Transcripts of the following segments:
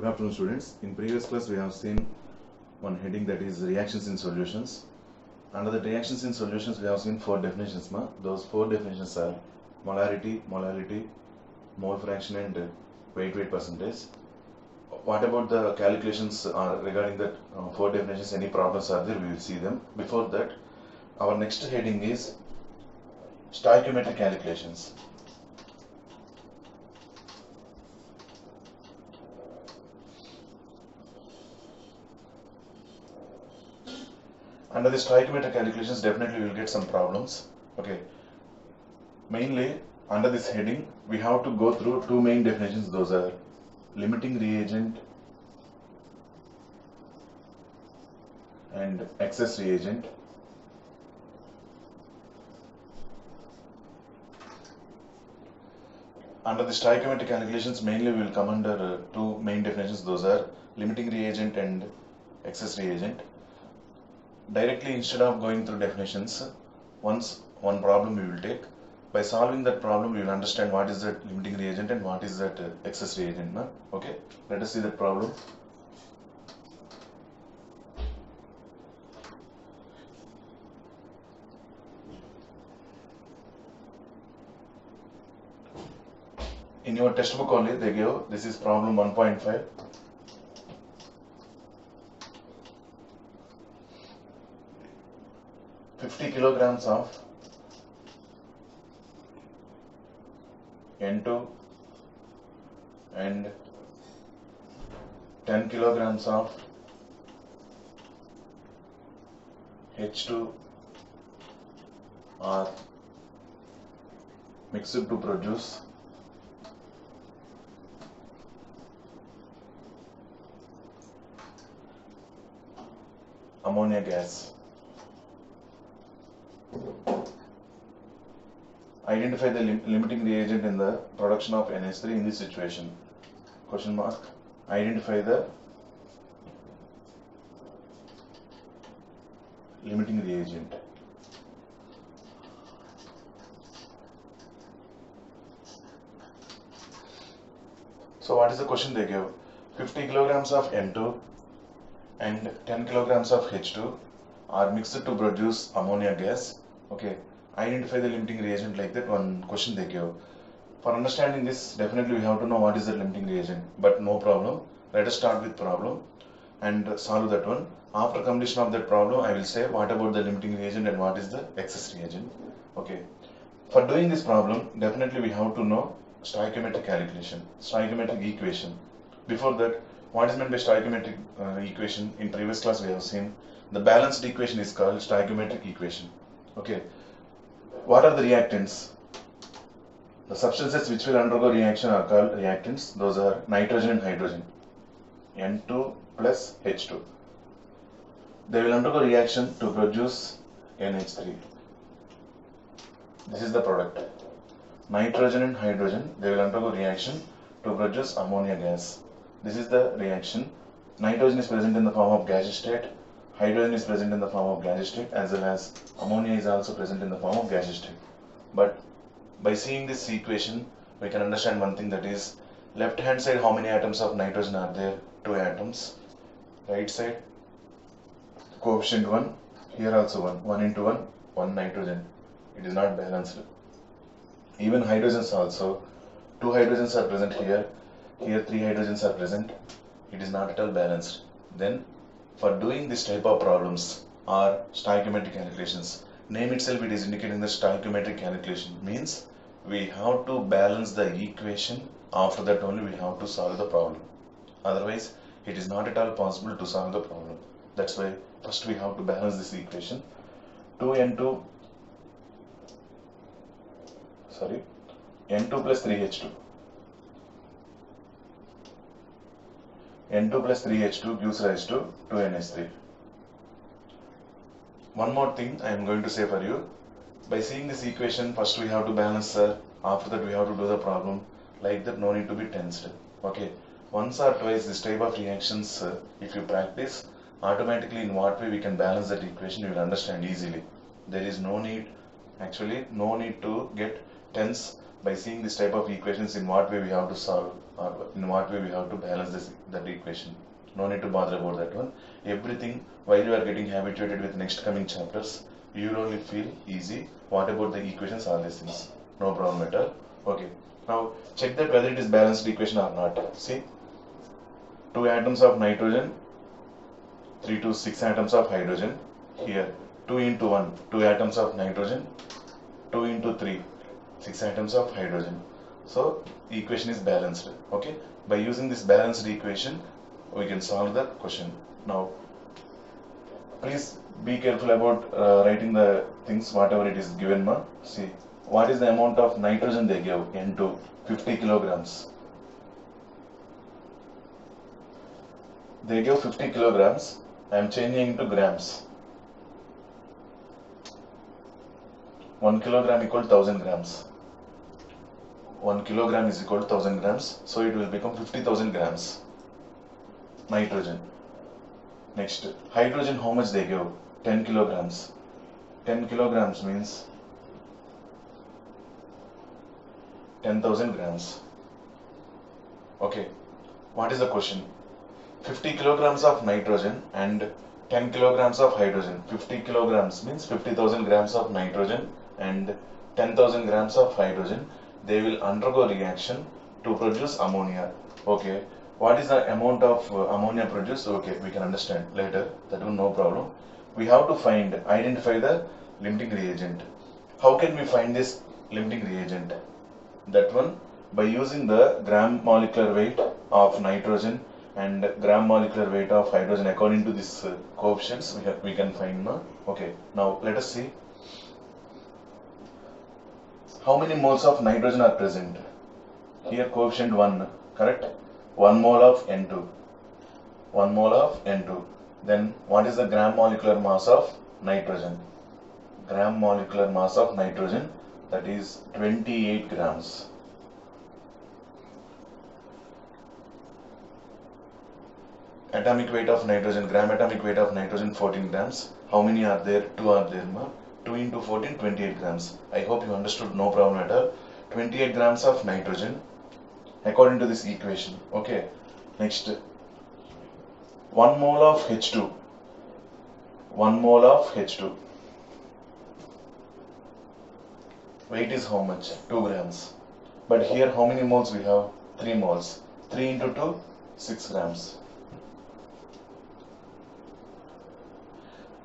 Good afternoon, students. In previous class we have seen one heading, that is reactions in solutions. Under the reactions in solutions we have seen four definitions. Those four definitions are molarity, mole fraction and weight percentage. What about the calculations regarding that four definitions? Any problems are there, we will see them. Before that, our next heading is stoichiometric calculations. Under the stoichiometric calculations, definitely we will get some problems. Okay. Mainly, under this heading, we have to go through two main definitions. Those are limiting reagent and excess reagent. Under the stoichiometric calculations, mainly we will come under two main definitions. Those are limiting reagent and excess reagent. Directly, instead of going through definitions, one problem we will take. By solving that problem, we will understand what is that limiting reagent and what is that excess reagent. Okay, let us see that problem. In your textbook only, they give, this is problem 1.5. kilograms of N2 and 10 kilograms of H2 are mixed to produce ammonia gas. Identify the limiting reagent in the production of NH3 in this situation. Question mark. Identify the limiting reagent. So what is the question they give? 50 kilograms of N2 and 10 kilograms of H2 are mixed to produce ammonia gas. Okay. Identify the limiting reagent, like that one question they give. For understanding this, definitely we have to know what is the limiting reagent, but no problem. Let us start with problem and solve that one. After completion of that problem, I will say what about the limiting reagent and what is the excess reagent. Okay. For doing this problem, definitely we have to know stoichiometric calculation, stoichiometric equation. Before that, what is meant by stoichiometric equation? In previous class we have seen the balanced equation is called stoichiometric equation. Okay. What are the reactants? The substances which will undergo reaction are called reactants. Those are nitrogen and hydrogen, N2 plus H2. They will undergo reaction to produce NH3. This is the product. Nitrogen and hydrogen, they will undergo reaction to produce ammonia gas. This is the reaction. Nitrogen is present in the form of gaseous state. Hydrogen is present in the form of gaseous state, as well as ammonia is also present in the form of gaseous state. But by seeing this equation, we can understand one thing, that is, left hand side how many atoms of nitrogen are there? 2 atoms. Right side, coefficient 1, here also 1 into 1 nitrogen. It is not balanced. Even hydrogens also, 2 hydrogens are present here 3 hydrogens are present. It is not at all balanced. Then for doing this type of problems are stoichiometric calculations. Name itself, it is indicating the stoichiometric calculation, means we have to balance the equation. After that only we have to solve the problem. Otherwise, it is not at all possible to solve the problem. That's why first we have to balance this equation. N2 plus 3H2. N2 plus 3H2 gives rise to 2NH3. One more thing I am going to say for you. By seeing this equation, first we have to balance, after that we have to do the problem. Like that, no need to be tensed. Okay. Once or twice this type of reactions, if you practice, automatically in what way we can balance that equation, you will understand easily. There is no need, actually no need to get tense by seeing this type of equations, in what way we have to solve. or in what way we have to balance that equation. No need to bother about that one. Everything, while you are getting habituated with next coming chapters, you will only feel easy. What about the equations, all these things? No problem at all. Okay. Now check that whether it is balanced equation or not. See, 2 atoms of nitrogen, 3 to 6 atoms of hydrogen. Here 2 into 1, 2 atoms of nitrogen, 2 into 3, 6 atoms of hydrogen. So the equation is balanced. Okay, by using this balanced equation we can solve the question. Now please be careful about writing the things whatever it is given. See, what is the amount of nitrogen they give? N2, 50 kilograms. They give 50 kilograms. I am changing into grams. 1 kilogram equal 1000 grams. 1 kilogram is equal to 1000 grams. So it will become 50,000 grams. Nitrogen. Next, hydrogen, how much they give? 10 kilograms. 10 kilograms means 10,000 grams. Okay, what is the question? 50 kilograms of nitrogen and 10 kilograms of hydrogen. 50 kilograms means 50,000 grams of nitrogen and 10,000 grams of hydrogen. They will undergo reaction to produce ammonia. Okay, what is the amount of ammonia produced? Okay, we can understand later, that one no problem. We have to identify the limiting reagent. How can we find this limiting reagent? That one, by using the gram molecular weight of nitrogen and gram molecular weight of hydrogen according to this coefficients we can find. Okay, now let us see how many moles of nitrogen are present. Here coefficient 1, correct? 1 mole of N2. 1 mole of N2. Then what is the gram molecular mass of nitrogen? Gram molecular mass of nitrogen, that is 28 grams. Atomic weight of nitrogen, gram atomic weight of nitrogen 14 grams. How many are there? 2 are there. 2 into 14, 28 grams. I hope you understood, no problem at all. 28 grams of nitrogen according to this equation. Okay, next, 1 mole of H2. 1 mole of H2. Weight is how much? 2 grams. But here how many moles we have? 3 moles. 3 into 2, 6 grams.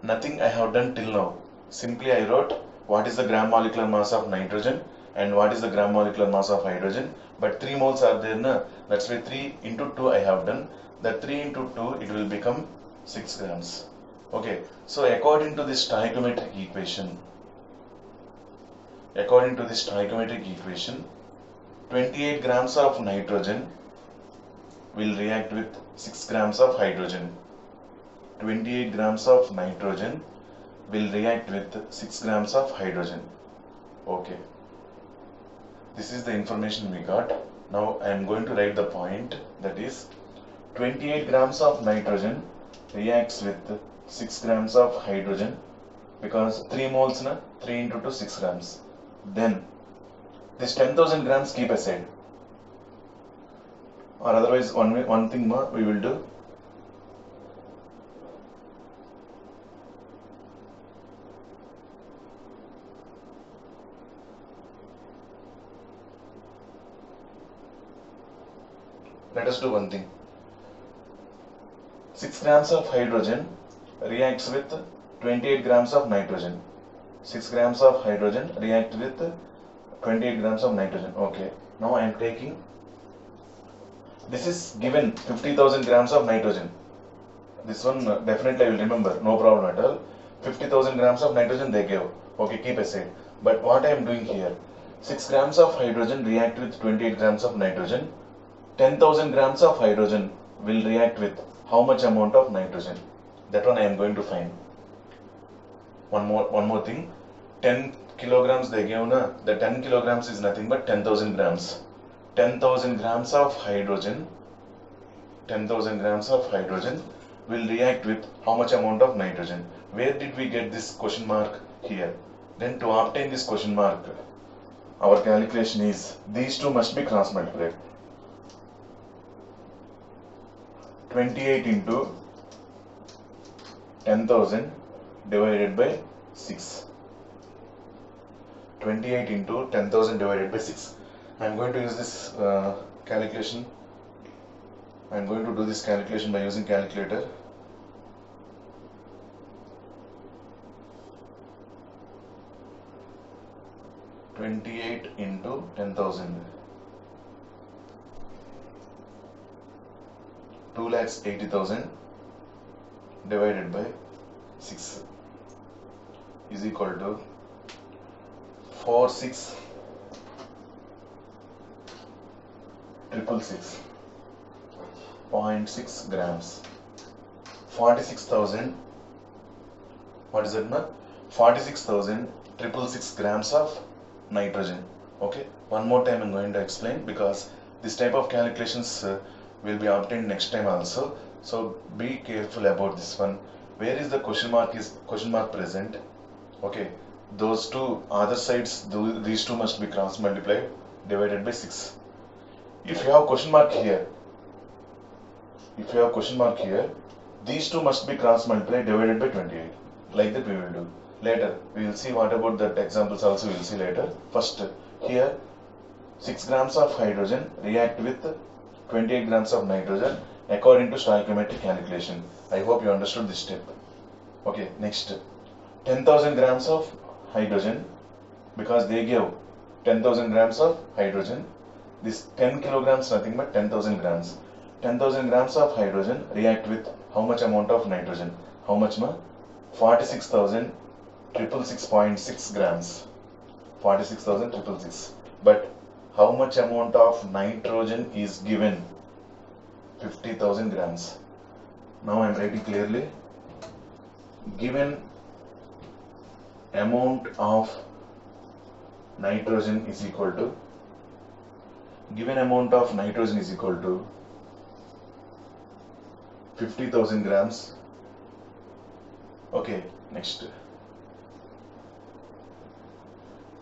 Nothing I have done till now. Simply I wrote what is the gram molecular mass of nitrogen and what is the gram molecular mass of hydrogen. But 3 moles are there, na? That's why 3 into 2 I have done. That 3 into 2 it will become 6 grams. Okay, so according to this stoichiometric equation, 28 grams of nitrogen will react with 6 grams of hydrogen. 28 grams of nitrogen will react with 6 grams of hydrogen. Okay, this is the information we got. Now I am going to write the point, that is 28 grams of nitrogen reacts with 6 grams of hydrogen, because 3 moles, 3 into 2, 6 grams. Then this 10,000 grams keep aside, or otherwise one thing more we will do. Let us do one thing. 6 grams of hydrogen reacts with 28 grams of nitrogen. 6 grams of hydrogen react with 28 grams of nitrogen. Okay, now I am taking, this is given 50,000 grams of nitrogen. This one definitely I will remember, no problem at all. 50,000 grams of nitrogen they gave. Okay, keep aside. But what I am doing here, 6 grams of hydrogen react with 28 grams of nitrogen. 10,000 grams of hydrogen will react with how much amount of nitrogen? That one I am going to find. One more thing. 10 kilograms they gave, na? The 10 kilograms is nothing but 10,000 grams. 10,000 grams of hydrogen. 10,000 grams of hydrogen will react with how much amount of nitrogen? Where did we get this question mark? Here. Then to obtain this question mark, our calculation is these two must be cross multiplied. 28 into 10,000 divided by 6. 28 into 10,000 divided by 6. I am going to use this calculation. I am going to do this calculation by using calculator. (28) into 10,000. 2,80,000 divided by 6 is equal to 46,666.6 grams. 46,000. What is it, ma? 46,666 grams of nitrogen. Okay. One more time I'm going to explain, because this type of calculations will be obtained next time also. So be careful about this one. Where is the question mark present? Okay. Those two other sides, these two must be cross multiplied, divided by 6. If you have question mark here, these two must be cross multiplied, divided by 28. Like that we will do. Later we will see what about that examples also we will see later. First, here 6 grams of hydrogen react with 28 grams of nitrogen according to stoichiometric calculation. I hope you understood this step. Okay, next, 10,000 grams of hydrogen, because they give 10,000 grams of hydrogen. This 10 kilograms nothing but 10,000 grams. 10,000 grams of hydrogen react with how much amount of nitrogen? How much, ma? 46,666.6 grams. 46,666. But how much amount of nitrogen is given? 50,000 grams. Now I am writing clearly. Given amount of nitrogen is equal to 50,000 grams. Okay, next.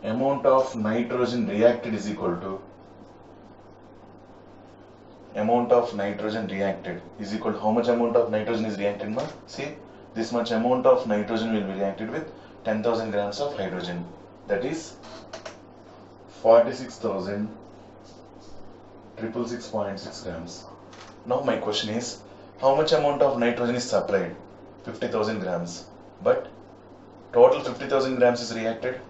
Amount of nitrogen reacted is equal to how much amount of nitrogen is reacted, ma? See, this much amount of nitrogen will be reacted with 10,000 grams of hydrogen. That is 46,666.6 grams. Now my question is, how much amount of nitrogen is supplied? 50,000 grams. But total 50,000 grams is reacted?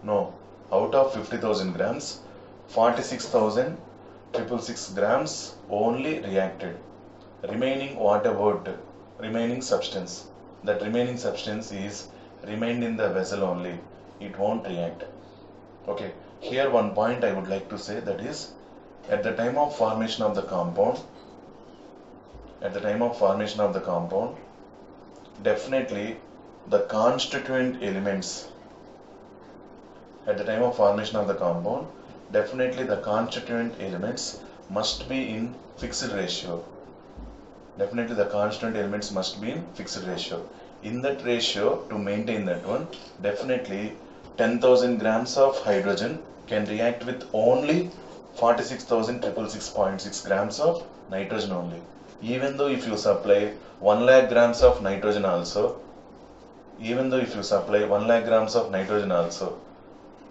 No. Out of 50,000 grams, 46,666 grams only reacted. Remaining, what about remaining substance? That remaining substance is remained in the vessel only. It won't react. Okay. Here one point I would like to say, that is, at the time of formation of the compound, definitely the constituent elements must be in fixed ratio. In that ratio, to maintain that one, definitely 10,000 grams of hydrogen can react with only 46,666.6 grams of nitrogen only. Even though if you supply 1 lakh grams of nitrogen also,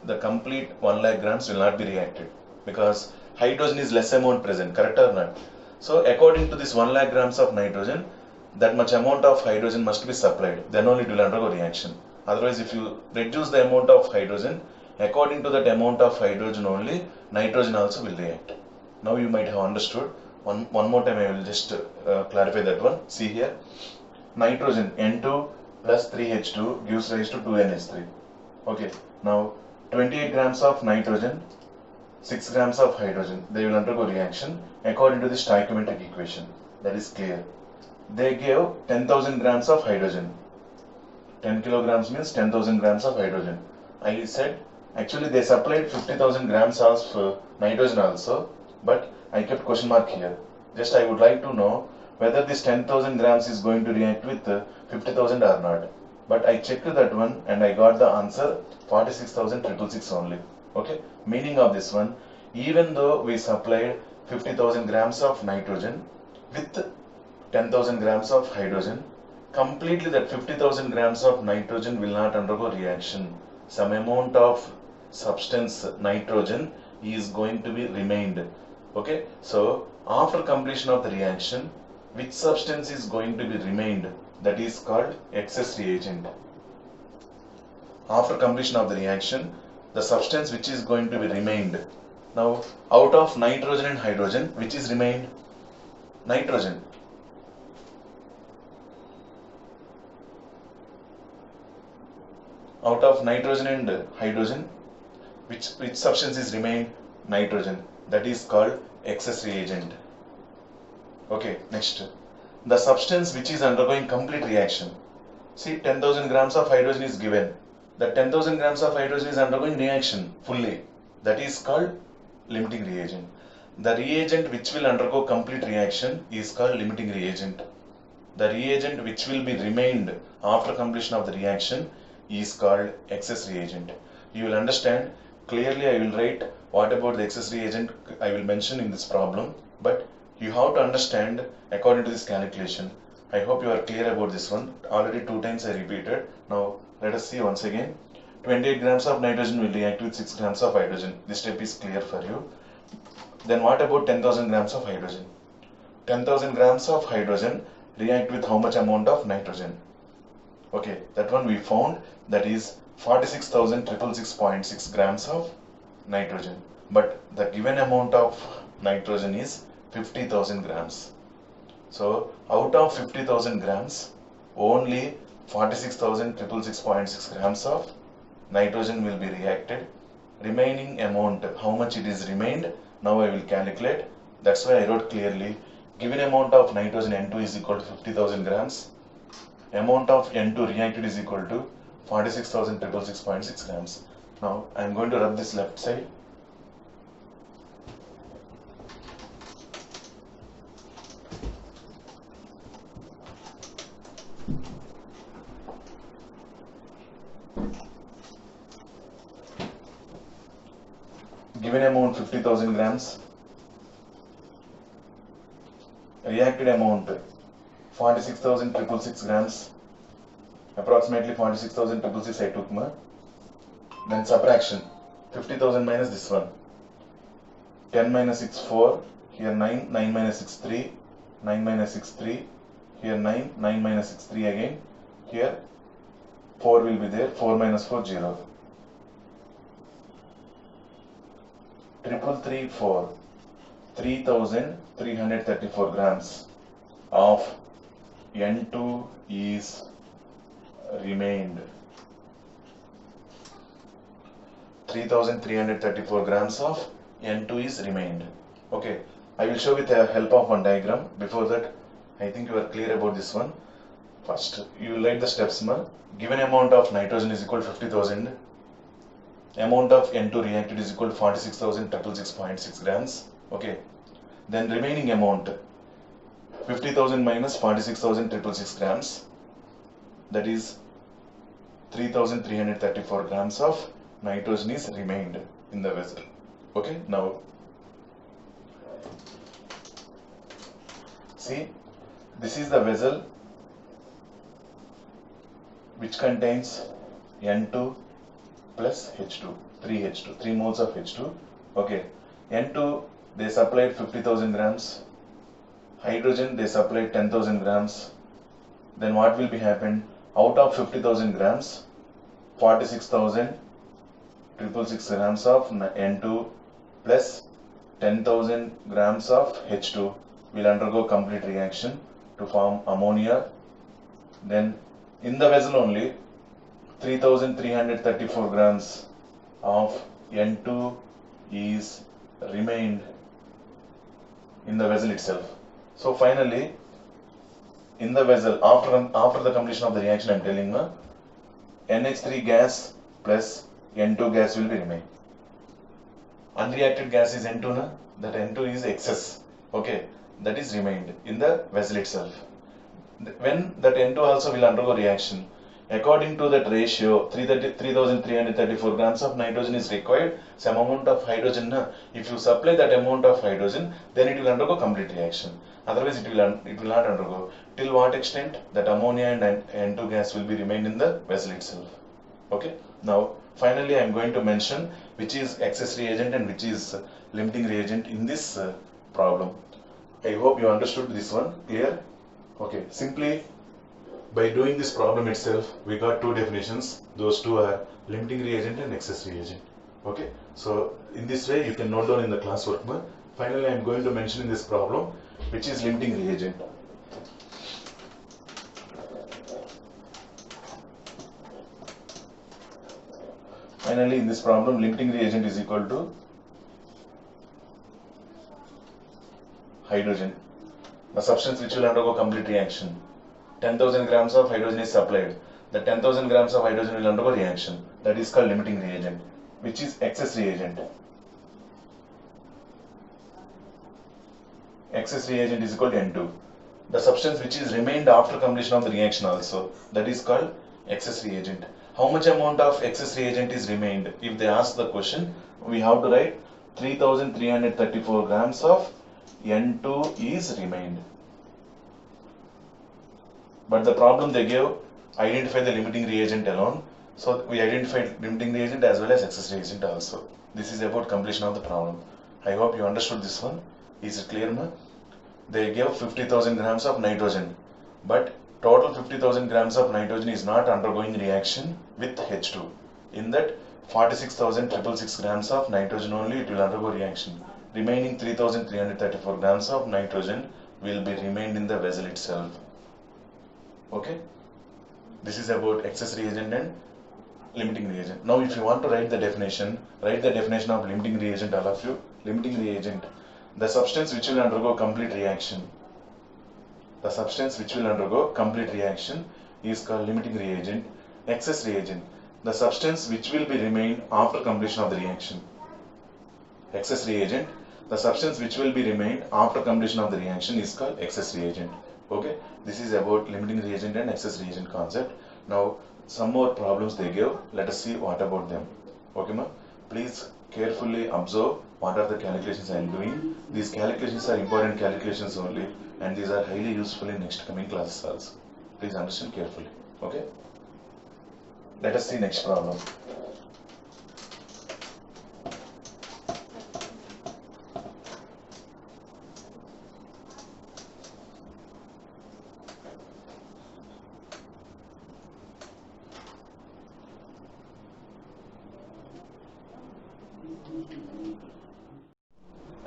the complete 1 lakh grams will not be reacted, because hydrogen is less amount present, correct or not? So according to this 1 lakh grams of nitrogen, that much amount of hydrogen must be supplied, then only it will undergo reaction. Otherwise, if you reduce the amount of hydrogen, according to that amount of hydrogen only, nitrogen also will react. Now you might have understood. One more time I will just clarify that one. See here, nitrogen N2 plus 3H2 gives rise to 2NH3. Okay, now 28 grams of nitrogen, 6 grams of hydrogen, they will undergo reaction according to the stoichiometric equation. That is clear. They gave 10,000 grams of hydrogen. 10 kilograms means 10,000 grams of hydrogen. I said actually they supplied 50,000 grams of nitrogen also, but I kept question mark here. Just I would like to know whether this 10,000 grams is going to react with 50,000 or not. But I checked that one and I got the answer 46,666 only. Okay, meaning of this one, even though we supplied 50,000 grams of nitrogen with 10,000 grams of hydrogen. Completely that 50,000 grams of nitrogen will not undergo reaction. Some amount of substance nitrogen is going to be remained. Okay, so after completion of the reaction, which substance is going to be remained? That is called excess reagent. After completion of the reaction, the substance which is going to be remained. Now, out of nitrogen and hydrogen, which is remained? Nitrogen. Out of nitrogen and hydrogen, which substance is remained? Nitrogen. That is called excess reagent. Okay, next. The substance which is undergoing complete reaction. See, 10,000 grams of hydrogen is given. The 10,000 grams of hydrogen is undergoing reaction fully. That is called limiting reagent. The reagent which will undergo complete reaction is called limiting reagent. The reagent which will be remained after completion of the reaction is called excess reagent. You will understand clearly. I will write what about the excess reagent I will mention in this problem, but you have to understand according to this calculation. I hope you are clear about this one. Already 2 times I repeated. Now let us see once again. 28 grams of nitrogen will react with 6 grams of hydrogen. This step is clear for you. Then what about 10,000 grams of hydrogen? 10,000 grams of hydrogen react with how much amount of nitrogen? Okay, that one we found, that is 46,666.6 grams of nitrogen. But the given amount of nitrogen is 50,000 grams. So out of 50,000 grams, only 46,666.6 grams of nitrogen will be reacted. Remaining amount, how much it is remained, now I will calculate. That's why I wrote clearly, given amount of nitrogen N2 is equal to 50,000 grams. Amount of N2 reacted is equal to 46,666.6 grams. Now I am going to rub this left side. Given amount 50,000 grams, reacted amount 46,666 grams, approximately 46,666 I took. Then subtraction, 50,000 minus this one, 10 minus 6 4, here 9, 9 minus 6 3, 9 minus 6 3, here 9, 9 minus 6 3 again, here 4 will be there, 4 minus 4 0. 334, 3,334 grams of N2 is remained. 3,334 grams of N2 is remained. Okay, I will show with the help of one diagram. Before that, I think you are clear about this one. First, you will write the steps. Given amount of nitrogen is equal to 50,000. Amount of N2 reacted is equal to 46,666.6 grams. Okay. Then remaining amount 50,000 minus 46,666 grams. That is 3,334 grams of nitrogen is remained in the vessel. Okay. Now see, this is the vessel which contains N2 plus H2, 3H2, 3 moles of H2. Okay, N2 they supplied 50,000 grams, hydrogen they supplied 10,000 grams. Then what will be happened? Out of 50,000 grams, 46,666 grams of N2 plus 10,000 grams of H2 will undergo complete reaction to form ammonia. Then in the vessel only 3,334 grams of N2 is remained in the vessel itself. So finally, in the vessel, after the completion of the reaction, I am telling NH3 gas plus N2 gas will be remain. Unreacted gas is N2, that N2 is excess. Okay, that is remained in the vessel itself. When that N2 also will undergo reaction, according to that ratio, 3,334 grams of nitrogen is required, some amount of hydrogen. If you supply that amount of hydrogen, then it will undergo complete reaction. Otherwise it will not undergo. Till what extent? That ammonia and N2 gas will be remained in the vessel itself. Okay. Now finally I am going to mention which is excess reagent and which is limiting reagent in this problem. I hope you understood this one. Clear? Okay. Simply by doing this problem itself, we got two definitions. Those two are limiting reagent and excess reagent. Okay. So in this way you can note down in the classwork. Finally I am going to mention in this problem which is limiting reagent. Finally in this problem limiting reagent is equal to hydrogen, the substance which will undergo complete reaction. 10,000 grams of hydrogen is supplied. The 10,000 grams of hydrogen will undergo reaction. That is called limiting reagent, which is excess reagent. Excess reagent is equal to N2. The substance which is remained after completion of the reaction also, that is called excess reagent. How much amount of excess reagent is remained? If they ask the question, we have to write 3,334 grams of N2 is remained. But the problem they gave, identify the limiting reagent alone. So we identified limiting reagent as well as excess reagent also. This is about completion of the problem. I hope you understood this one. Is it clear now? They gave 50,000 grams of nitrogen, but total 50,000 grams of nitrogen is not undergoing reaction with H2. In that 46,666 grams of nitrogen only it will undergo reaction. Remaining 3,334 grams of nitrogen will be remained in the vessel itself. Okay? This is about excess reagent and limiting reagent. Now if you want to write the definition of limiting reagent, all of you. Limiting reagent, the substance which will undergo complete reaction. The substance which will undergo complete reaction is called limiting reagent. Excess reagent, the substance which will be remained after completion of the reaction. Excess reagent, the substance which will be remained after completion of the reaction is called excess reagent. Okay, this is about limiting reagent and excess reagent concept. Now some more problems they give. Let us see what about them. Okay, ma? Please carefully observe what are the calculations I am doing. These calculations are important calculations only, and these are highly useful in next coming classes also. Please understand carefully. Okay. Let us see next problem.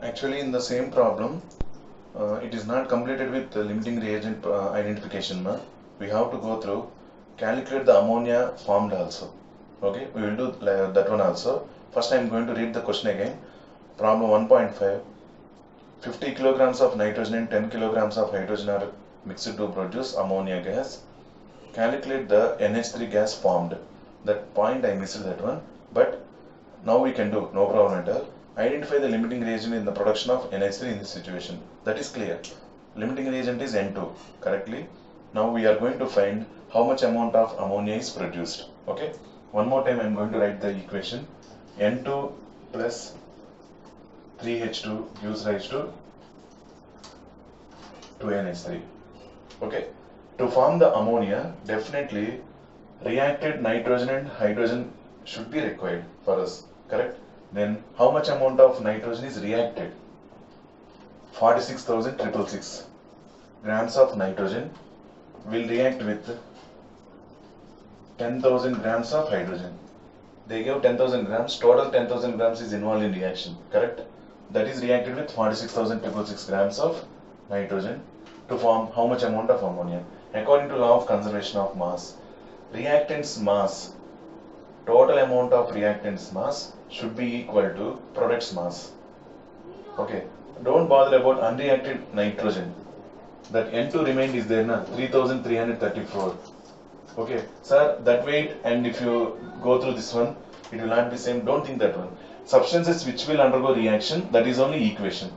Actually, in the same problem, it is not completed with the limiting reagent identification. We have to go through, calculate the ammonia formed also. Okay, we will do that one also. First, I am going to read the question again. Problem 1.5. 50 kilograms of nitrogen and 10 kilograms of hydrogen are mixed to produce ammonia gas. Calculate the NH3 gas formed. That point I missed that one, but now we can do, no problem at all. Identify the limiting reagent in the production of NH3 in this situation. That is clear. Limiting reagent is N2, correctly. Now we are going to find how much amount of ammonia is produced. Okay. One more time I am going to write the equation. N2 plus 3H2 gives rise to 2NH3. Okay. To form the ammonia, definitely reacted nitrogen and hydrogen should be required for us, correct? Then how much amount of nitrogen is reacted? 46,666 grams of nitrogen will react with 10,000 grams of hydrogen. They gave 10,000 grams, total 10,000 grams is involved in reaction, correct? That is reacted with 46,666 grams of nitrogen to form how much amount of ammonia? According to law of conservation of mass, reactants mass, total amount of reactants mass should be equal to products mass. Okay, don't bother about unreacted nitrogen. That N2 remained is there na, 3,334. Okay, sir, that weight, and if you go through this one, it will not be same. Don't think that one. Substances which will undergo reaction, that is only equation.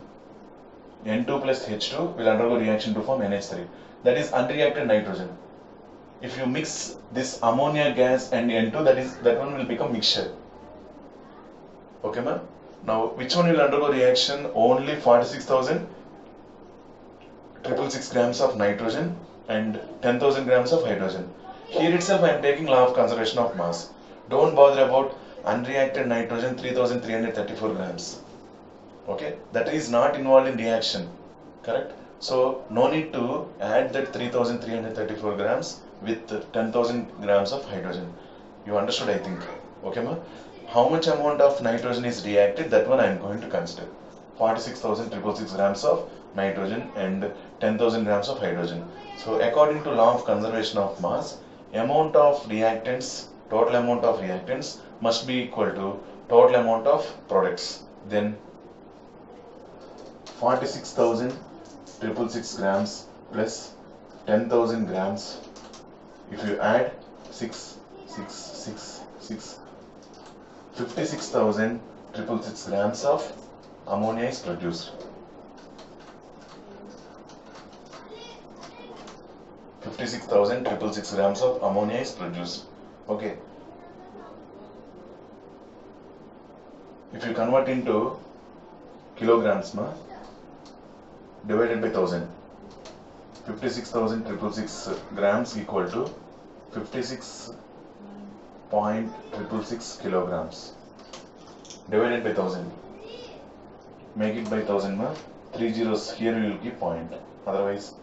N2 plus H2 will undergo reaction to form NH3. That is unreacted nitrogen. If you mix this ammonia gas and N2, that one will become mixture. Okay, ma'am? Now, which one will undergo reaction? Only 46,000 666 grams of nitrogen and 10,000 grams of hydrogen. Here itself I am taking law of conservation of mass. Don't bother about unreacted nitrogen 3334 grams. Okay, that is not involved in reaction, correct? So no need to add that 3334 grams with 10,000 grams of hydrogen. You understood, I think. Okay, ma? How much amount of nitrogen is reacted, that one I am going to consider. 46,666 grams of nitrogen and 10,000 grams of hydrogen. So according to law of conservation of mass, amount of reactants, total amount of reactants must be equal to total amount of products. Then 46,666 grams plus 10,000 grams, if you add 56,666 grams of ammonia is produced. 56,666 grams of ammonia is produced. Okay. If you convert into kilograms, divided by 1000, 56,666 grams equal to 56.666 kilograms divided by 1000. Make it by 1000, 3 zeros here you will keep point. Otherwise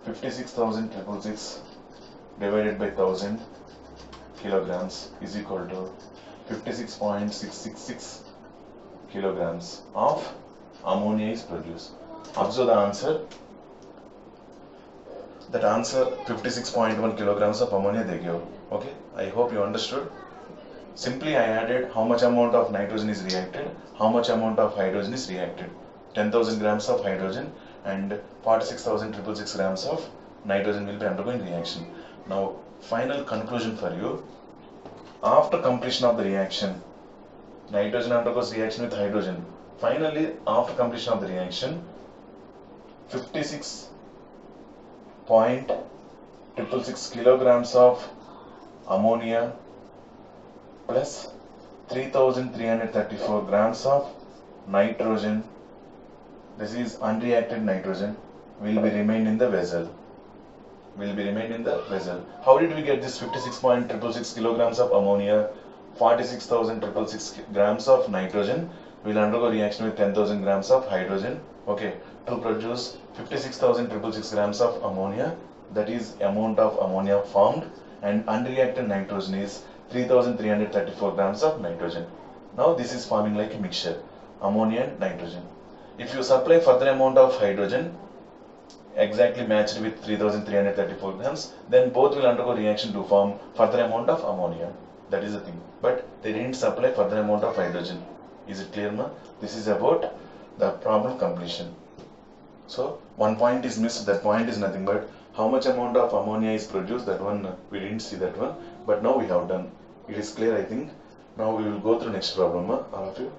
56,666 divided by 1000 kilograms is equal to 56.666 kilograms of ammonia is produced. Observe the answer. That answer 56.1 kilograms of ammonia they give. Okay, I hope you understood. Simply I added how much amount of nitrogen is reacted, how much amount of hydrogen is reacted. 10,000 grams of hydrogen and 46,666 grams of nitrogen will be undergoing reaction. Now final conclusion for you. After completion of the reaction, nitrogen undergoes reaction with hydrogen. Finally, after completion of the reaction, 56.666 kilograms of ammonia plus 3,334 grams of nitrogen, this is unreacted nitrogen, will be remained in the vessel. How did we get this 56.666 kilograms of ammonia, 46,666 grams of nitrogen will undergo reaction with 10,000 grams of hydrogen, okay, to produce 56,666 grams of ammonia, that is amount of ammonia formed, and unreacted nitrogen is 3,334 grams of nitrogen. Now this is forming like a mixture, ammonia and nitrogen. If you supply further amount of hydrogen, exactly matched with 3,334 grams, then both will undergo reaction to form further amount of ammonia. That is the thing. But they didn't supply further amount of hydrogen. Is it clear, ma? This is about the problem completion. So one point is missed. That point is nothing but how much amount of ammonia is produced. That one we didn't see that one, but now we have done. It is clear, I think. Now we will go through next problem, ma, all of you.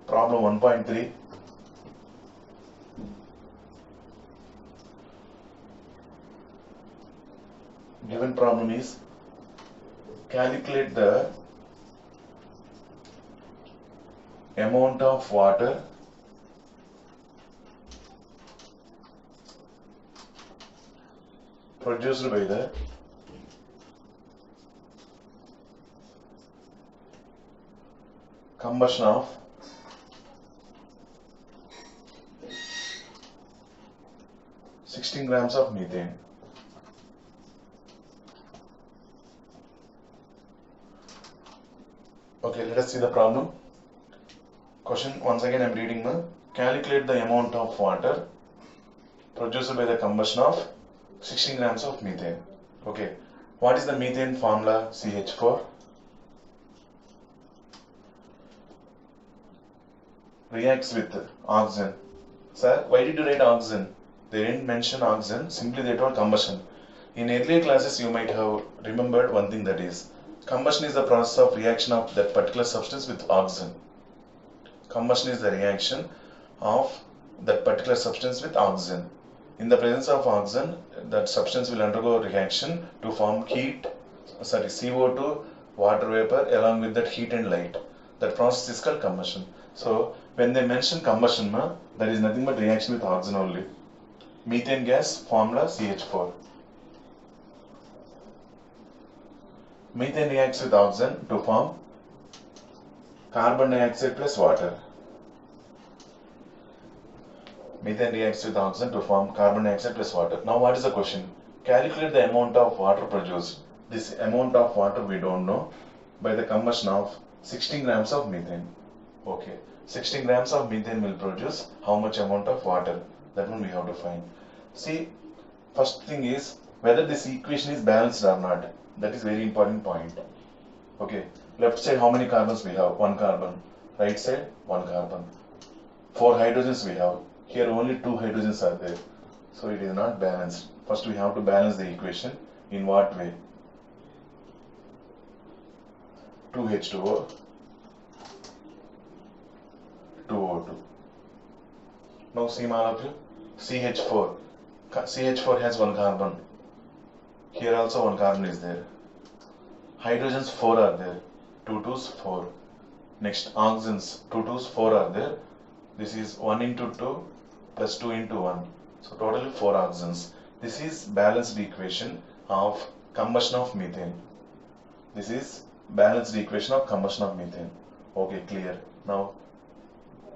Problem 1.3. Given problem is calculate the amount of water produced by the combustion of grams of methane. Okay, let us see the problem. Question once again I am reading. Calculate the amount of water produced by the combustion of 16 grams of methane. Okay, what is the methane formula? CH4 reacts with oxygen. Sir, why did you write oxygen? They didn't mention oxygen, simply they told combustion. In earlier classes you might have remembered one thing, that is Combustion is the process of reaction of that particular substance with oxygen. Combustion is the reaction of that particular substance with oxygen. In the presence of oxygen, that substance will undergo reaction to form CO2, water vapor along with that heat and light. That process is called combustion. So when they mention combustion, that is nothing but reaction with oxygen only. Methane gas formula CH4. Methane reacts with oxygen to form carbon dioxide plus water. Methane reacts with oxygen to form carbon dioxide plus water. Now what is the question? Calculate the amount of water produced. This amount of water we don't know by the combustion of 16 grams of methane. Okay, 16 grams of methane will produce how much amount of water? That one we have to find. See, first thing is whether this equation is balanced or not. That is very important point. Okay, left side how many carbons we have? 1 carbon. Right side 1 carbon. 4 hydrogens we have. Here only 2 hydrogens are there. So it is not balanced. First we have to balance the equation. In what way? 2H2O, 2O2. Now see all of you. CH4. CH4 has 1 carbon. Here also 1 carbon is there. Hydrogens 4 are there. 2 2s 4. Next oxygens 2 2s 4 are there. This is 1 into 2 plus 2 into 1. So totally 4 oxygens. This is balanced equation of combustion of methane. This is balanced equation of combustion of methane. Okay, clear. Now,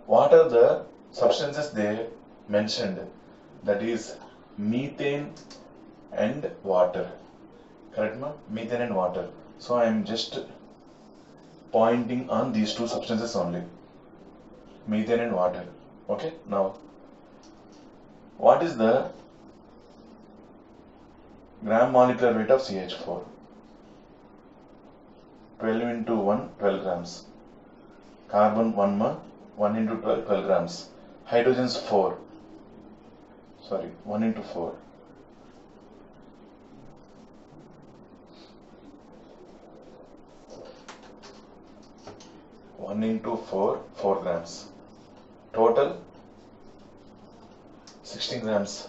what are the substances they mentioned? That is methane and water. Correct, ma? Methane and water. So I am just pointing on these two substances only. Methane and water. Okay, now what is the gram molecular weight of CH4? 12 into 1, 12 grams. Carbon 1 1 into 12, 12 grams. Hydrogens 4. Sorry, 1 into 4. 1 into 4, 4 grams. Total 16 grams.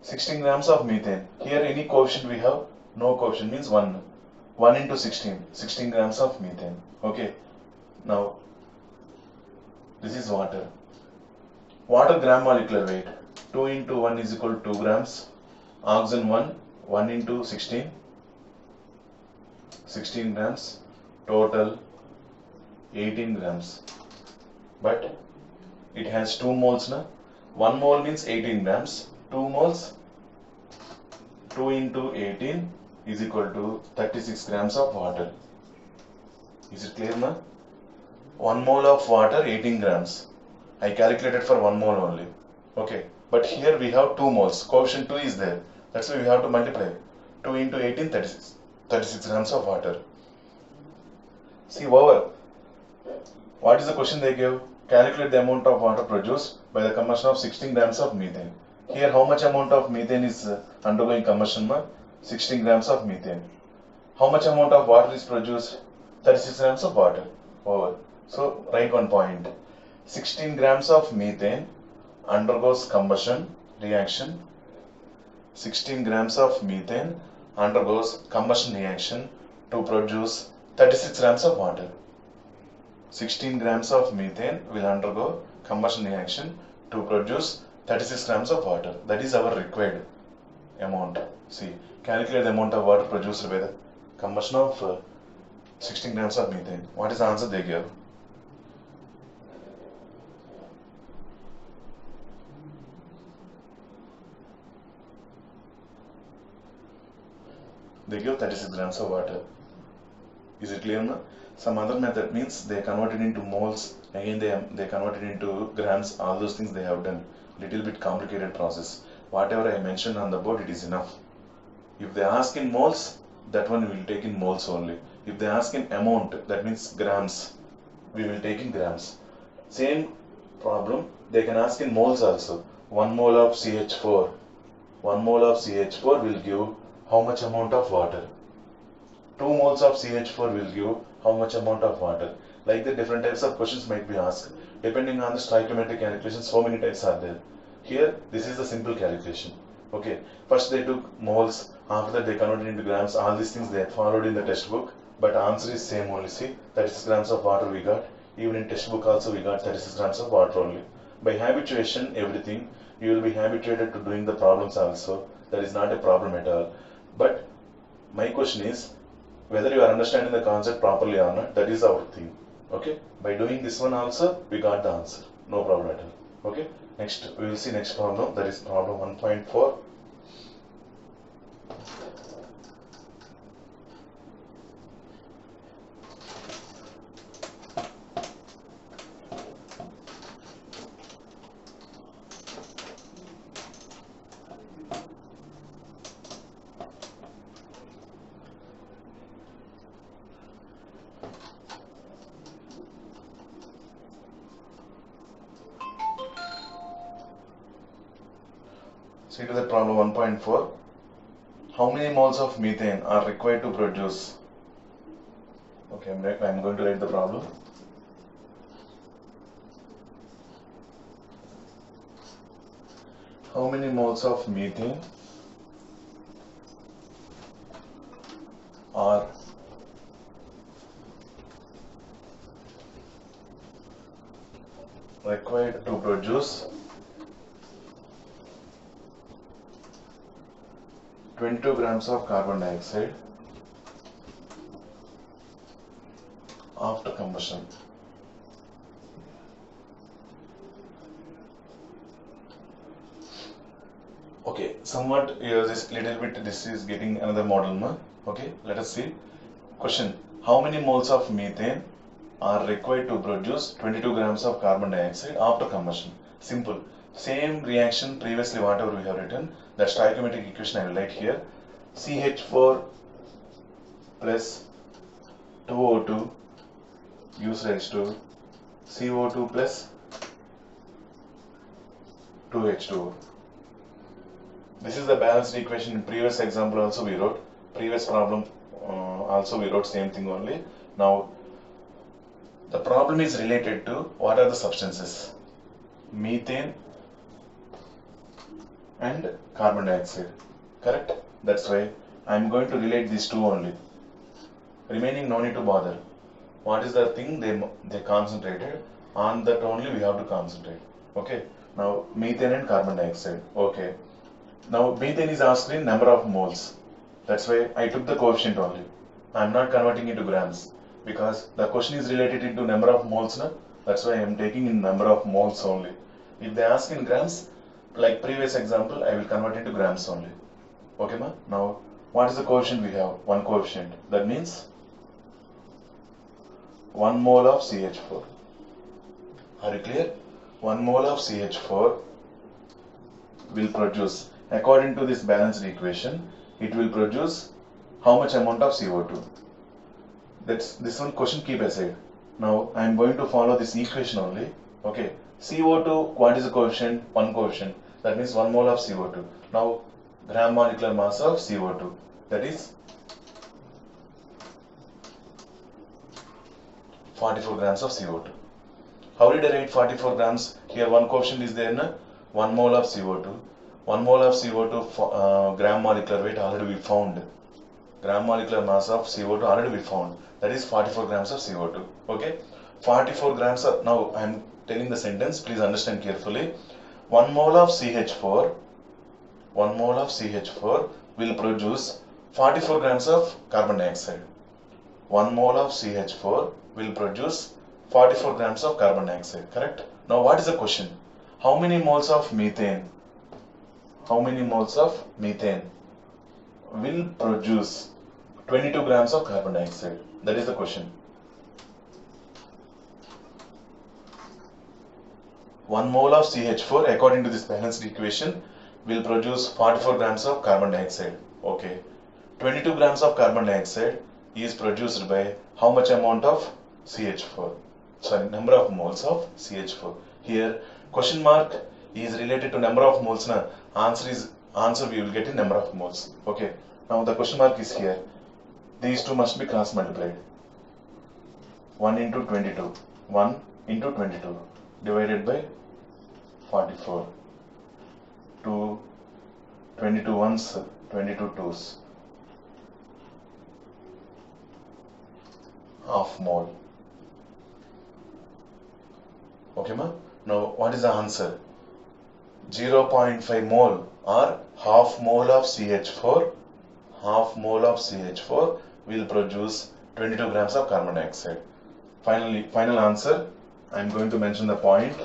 16 grams of methane. Here any coefficient we have? No coefficient means 1. 1 into 16. 16 grams of methane. Okay. Now, this is water. Water gram molecular weight. 2 into 1 is equal to 2 grams. Oxygen 1. 1 into 16. 16 grams. Total 18 grams. But it has 2 moles now. 1 mole means 18 grams. 2 moles, 2 into 18 is equal to 36 grams of water. Is it clear now? 1 mole of water, 18 grams. I calculated for 1 mole only. Okay. But here we have 2 moles. Coefficient 2 is there. That's why we have to multiply. 2 into 18, 36. 36 grams of water. See over. What is the question they gave? Calculate the amount of water produced by the combustion of 16 grams of methane. Here how much amount of methane is undergoing combustion? 16 grams of methane. How much amount of water is produced? 36 grams of water. Over. So write one point. 16 grams of methane undergoes combustion reaction. 16 grams of methane undergoes combustion reaction to produce 36 grams of water. 16 grams of methane will undergo combustion reaction to produce 36 grams of water. That is our required amount. See, calculate the amount of water produced by the combustion of 16 grams of methane. What is the answer they give? They give 36 grams of water. Is it clear now? Some other method means they convert it into moles, again they convert it into grams, all those things they have done. Little bit complicated process. Whatever I mentioned on the board, it is enough. If they ask in moles, that one we will take in moles only. If they ask in amount, that means grams, we will take in grams. Same problem, they can ask in moles also. 1 mole of CH4. 1 mole of CH4 will give how much amount of water? 2 moles of CH4 will give how much amount of water. Like the different types of questions might be asked. Depending on the stoichiometric calculation, so many types are there. Here, this is the simple calculation. Okay, first they took moles, after that they converted into grams. All these things they had followed in the textbook, but answer is same only. See, 36 grams of water we got. Even in textbook also we got 36 grams of water only. By habituation, everything, you will be habituated to doing the problems also. That is not a problem at all. But my question is, whether you are understanding the concept properly or not, that is our thing. Okay, by doing this one also, we got the answer. No problem at all. Okay, next we will see next problem, that is problem 1.4. See to the problem 1.4. How many moles of methane are required to produce? Okay, I'm going to write the problem. How many moles of methane are required to produce 22 grams of carbon dioxide after combustion? Okay, somewhat this little bit, this is getting another model, no? Okay, let us see. Question: how many moles of methane are required to produce 22 grams of carbon dioxide after combustion? Simple. Same reaction previously whatever we have written, that stoichiometric equation I will write here. CH4 plus 2O2 gives rise to CO2 plus 2H2O. This is the balanced equation. In previous example also we wrote, previous problem also we wrote same thing only. Now the problem is related to what are the substances? Methane and carbon dioxide, correct? That's why I am going to relate these two only. Remaining no need to bother. What is the thing they concentrated on, that only we have to concentrate. Okay, now methane and carbon dioxide. Okay, now methane is asked in number of moles. That's why I took the coefficient only. I am not converting into grams because the question is related into number of moles, na? That's why I am taking in number of moles only. If they ask in grams, like previous example, I will convert into grams only. Okay, ma? Now, what is the coefficient we have? One coefficient. That means 1 mole of CH4. Are you clear? 1 mole of CH4 will produce, according to this balanced equation, it will produce how much amount of CO2? That's this one question, keep aside. Now I am going to follow this equation only. Okay, CO2, what is the coefficient? One coefficient. That means 1 mole of CO2. Now gram molecular mass of CO2, that is 44 grams of CO2. How did I write 44 grams? Here one coefficient is there, na? 1 mole of CO2. 1 mole of CO2 gram molecular weight already we found. Gram molecular mass of CO2 already we found. That is 44 grams of CO2. Okay, 44 grams of, now I am telling the sentence, please understand carefully. 1 mole of CH4, 1 mole of CH4 will produce 44 grams of carbon dioxide. 1 mole of CH4 will produce 44 grams of carbon dioxide, correct? Now what is the question? How many moles of methane? How many moles of methane will produce 22 grams of carbon dioxide? That is the question. 1 mole of CH4 according to this balanced equation will produce 44 grams of carbon dioxide. Okay. 22 grams of carbon dioxide is produced by how much amount of CH4? Sorry, number of moles of CH4. Here question mark is related to number of moles. Answer we will get in number of moles. Okay. Now the question mark is here. these two must be cross multiplied. 1 into 22, 1 into 22 divided by 44. 2, 22 ones, 22 twos. Half mole. Okay, ma? Now, what is the answer? 0.5 mole or half mole of CH4. Half mole of CH4 will produce 22 grams of carbon dioxide. Finally, final answer, I am going to mention the point.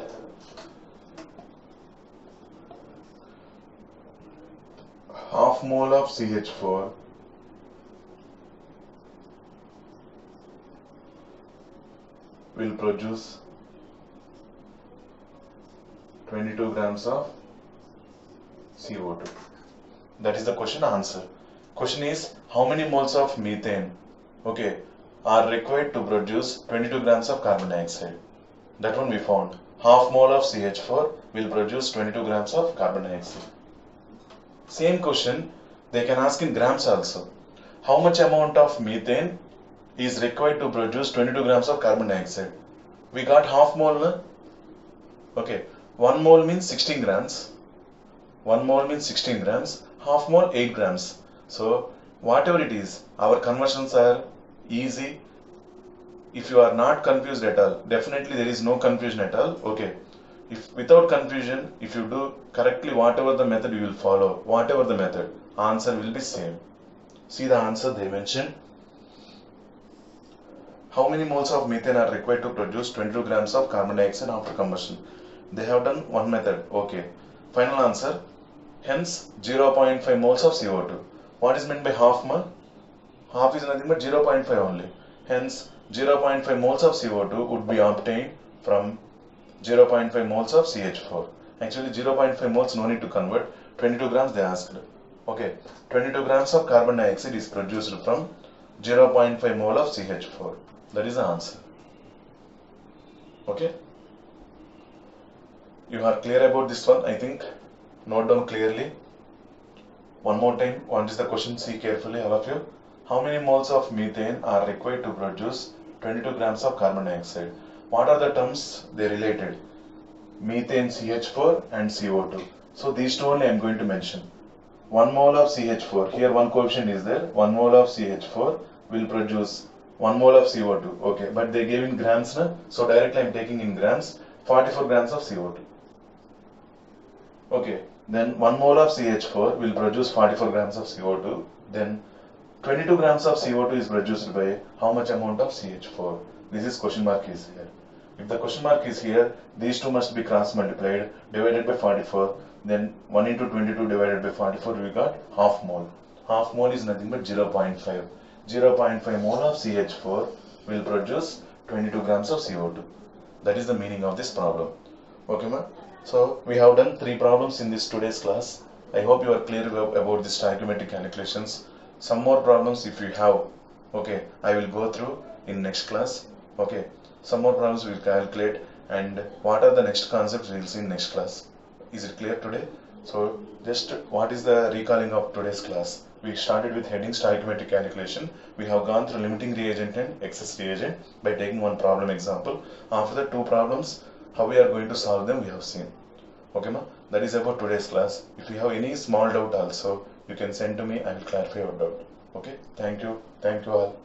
Half mole of CH4 will produce 22 grams of CO2. That is the question answer. Question is, how many moles of methane, okay, are required to produce 22 grams of carbon dioxide? That one we found. Half mole of CH4 will produce 22 grams of carbon dioxide. Same question they can ask in grams also. How much amount of methane is required to produce 22 grams of carbon dioxide? We got half mole, na? Okay, 1 mole means 16 grams. 1 mole means 16 grams. Half mole 8 grams. So whatever it is, our conversions are easy. If you are not confused at all, definitely there is no confusion at all. Okay, if without confusion, if you do correctly whatever the method you will follow, whatever the method, answer will be same. See the answer they mentioned. How many moles of methane are required to produce 22 grams of carbon dioxide after combustion? They have done one method. Okay, final answer. Hence 0.5 moles of CO2. What is meant by half mole? Half is nothing but 0.5 only. Hence 0.5 moles of CO2 would be obtained from 0.5 moles of CH4. Actually 0.5 moles no need to convert. 22 grams they asked. Okay, 22 grams of carbon dioxide is produced from 0.5 mole of CH4. That is the answer. Okay. You are clear about this one, I think. Note down clearly. One more time, what is the question? See carefully, all of you. How many moles of methane are required to produce 22 grams of carbon dioxide? What are the terms they related? Methane, CH4 and CO2. So these two only I am going to mention. 1 mole of CH4, here one coefficient is there. 1 mole of CH4 will produce 1 mole of CO2. Okay, but they gave in grams, na? So directly I am taking in grams. 44 grams of CO2. Okay, then 1 mole of CH4 will produce 44 grams of CO2. Then 22 grams of CO2 is produced by how much amount of CH4? This is question mark is here. If the question mark is here, these two must be cross multiplied, divided by 44. Then 1 into 22 divided by 44, we got half mole. Half mole is nothing but 0.5. 0.5 mole of CH4 will produce 22 grams of CO2. That is the meaning of this problem. Okay, ma? So we have done 3 problems in this today's class. I hope you are clear about the stoichiometric calculations. Some more problems if you have, okay, I will go through in next class. Okay, some more problems we will calculate, and what are the next concepts we will see in next class. Is it clear today? So just what is the recalling of today's class? We started with heading stoichiometric calculation. We have gone through limiting reagent and excess reagent by taking one problem example. After the 2 problems, how we are going to solve them we have seen. Okay, ma? That is about today's class. If you have any small doubt also, you can send to me. I will clarify your doubt. Okay, thank you all.